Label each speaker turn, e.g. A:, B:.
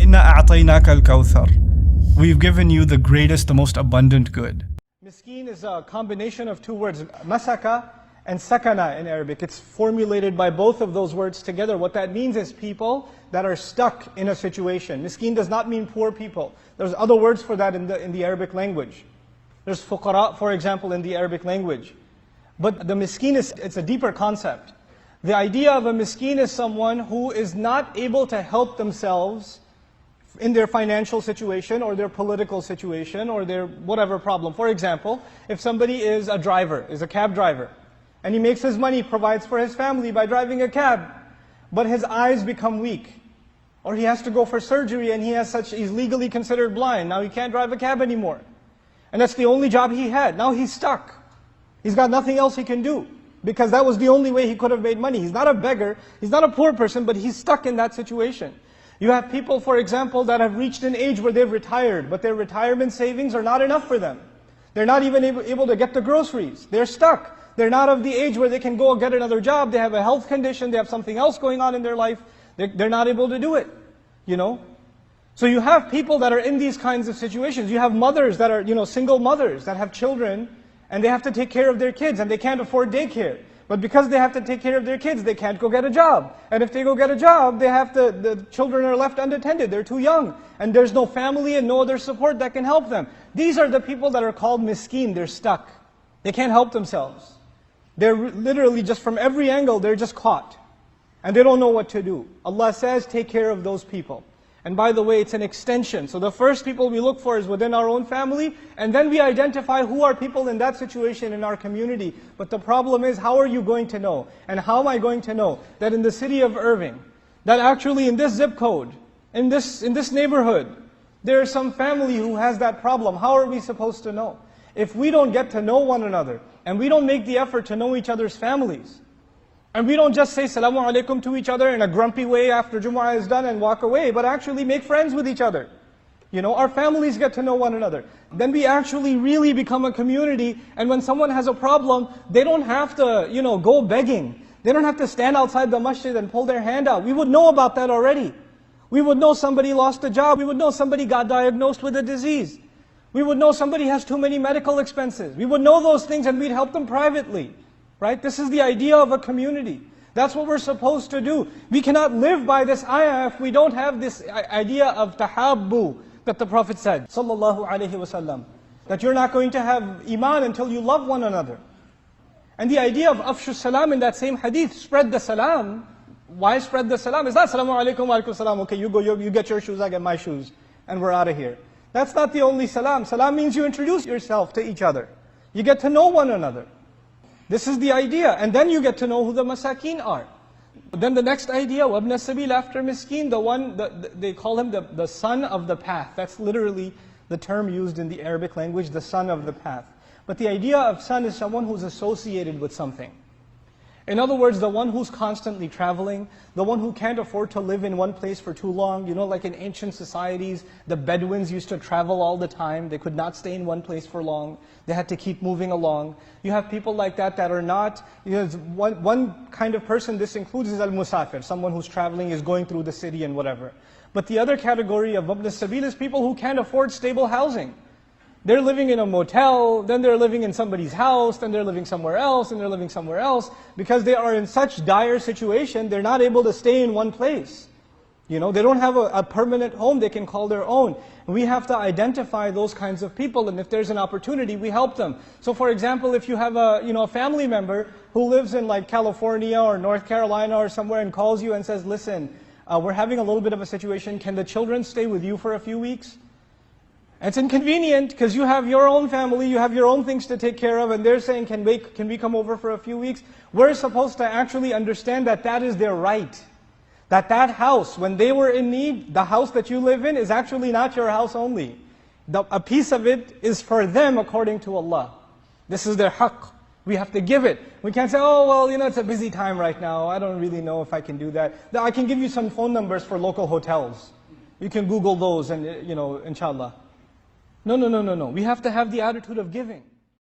A: Inna a'tainaka alkawthar. We've given you the greatest, the most abundant good. Miskeen is a combination of two words, masaka and sakana in Arabic. It's formulated by both of those words together. What that means is people that are stuck in a situation. Miskeen does not mean poor people. There's other words for that in the Arabic language. There's fuqara, for example, in the Arabic language. But the miskeen it's a deeper concept. The idea of a miskeen is someone who is not able to help themselves in their financial situation or their political situation or their whatever problem. For example, if somebody is a driver, is a cab driver, and he makes his money, provides for his family by driving a cab, but his eyes become weak, or he has to go for surgery and he's legally considered blind. Now he can't drive a cab anymore. And that's the only job he had. Now he's stuck. He's got nothing else he can do, because that was the only way he could have made money. He's not a beggar, he's not a poor person, but he's stuck in that situation. You have people, for example, that have reached an age where they've retired, but their retirement savings are not enough for them. They're not even able to get the groceries. They're stuck. They're not of the age where they can go get another job. They have a health condition, they have something else going on in their life. They're not able to do it, you know. So you have people that are in these kinds of situations. You have mothers that are, single mothers that have children, and they have to take care of their kids, and they can't afford daycare. But because they have to take care of their kids, they can't go get a job. And if they go get a job, the children are left unattended. They're too young. And there's no family and no other support that can help them. These are the people that are called miskeen. They're stuck. They can't help themselves. They're literally just from every angle, they're just caught. And they don't know what to do. Allah says, take care of those people. And by the way, it's an extension. So the first people we look for is within our own family, and then we identify who are people in that situation in our community. But the problem is, how are you going to know? And how am I going to know that in the city of Irving, that actually in this zip code, in this neighborhood, there is some family who has that problem? How are we supposed to know? If we don't get to know one another, and we don't make the effort to know each other's families, and we don't just say Salamu Alaikum to each other in a grumpy way after Jumu'ah is done and walk away, but actually make friends with each other. Our families get to know one another. Then we actually really become a community, and when someone has a problem, they don't have to, go begging. They don't have to stand outside the masjid and pull their hand out. We would know about that already. We would know somebody lost a job. We would know somebody got diagnosed with a disease. We would know somebody has too many medical expenses. We would know those things and we'd help them privately. Right? This is the idea of a community. That's what we're supposed to do. We cannot live by this ayah if we don't have this idea of tahabbu that the Prophet said, sallallahu alaihi wasallam, that you're not going to have iman until you love one another. And the idea of afshu salam in that same hadith, spread the salam. Why spread the salam? It's not salamu alaikum wa alaikum salam. Okay, you go, you get your shoes, I get my shoes, and we're out of here. That's not the only salam. Salam means you introduce yourself to each other. You get to know one another. This is the idea, and then you get to know who the masakeen are. Then the next idea, وَابْنَ السَّبِيلِ after miskeen, they call him the son of the path. That's literally the term used in the Arabic language, the son of the path. But the idea of son is someone who's associated with something. In other words, the one who's constantly traveling, the one who can't afford to live in one place for too long. Like in ancient societies, the Bedouins used to travel all the time. They could not stay in one place for long. They had to keep moving along. You have people like that are not, one kind of person this includes is al-musafir, someone who's traveling, is going through the city and whatever. But the other category of ibn sabil is people who can't afford stable housing. They're living in a motel, then they're living in somebody's house, then they're living somewhere else, and they're living somewhere else. Because they are in such dire situation, they're not able to stay in one place. They don't have a permanent home they can call their own. We have to identify those kinds of people, and if there's an opportunity, we help them. So for example, if you have a family member who lives in like California or North Carolina or somewhere and calls you and says, listen, we're having a little bit of a situation, can the children stay with you for a few weeks? It's inconvenient because you have your own family, you have your own things to take care of, and they're saying, can we come over for a few weeks? We're supposed to actually understand that that is their right. That house, when they were in need, the house that you live in is actually not your house only. A piece of it is for them according to Allah. This is their haqq. We have to give it. We can't say, oh well, it's a busy time right now, I don't really know if I can do that. I can give you some phone numbers for local hotels. You can Google those and inshallah. No. We have to have the attitude of giving.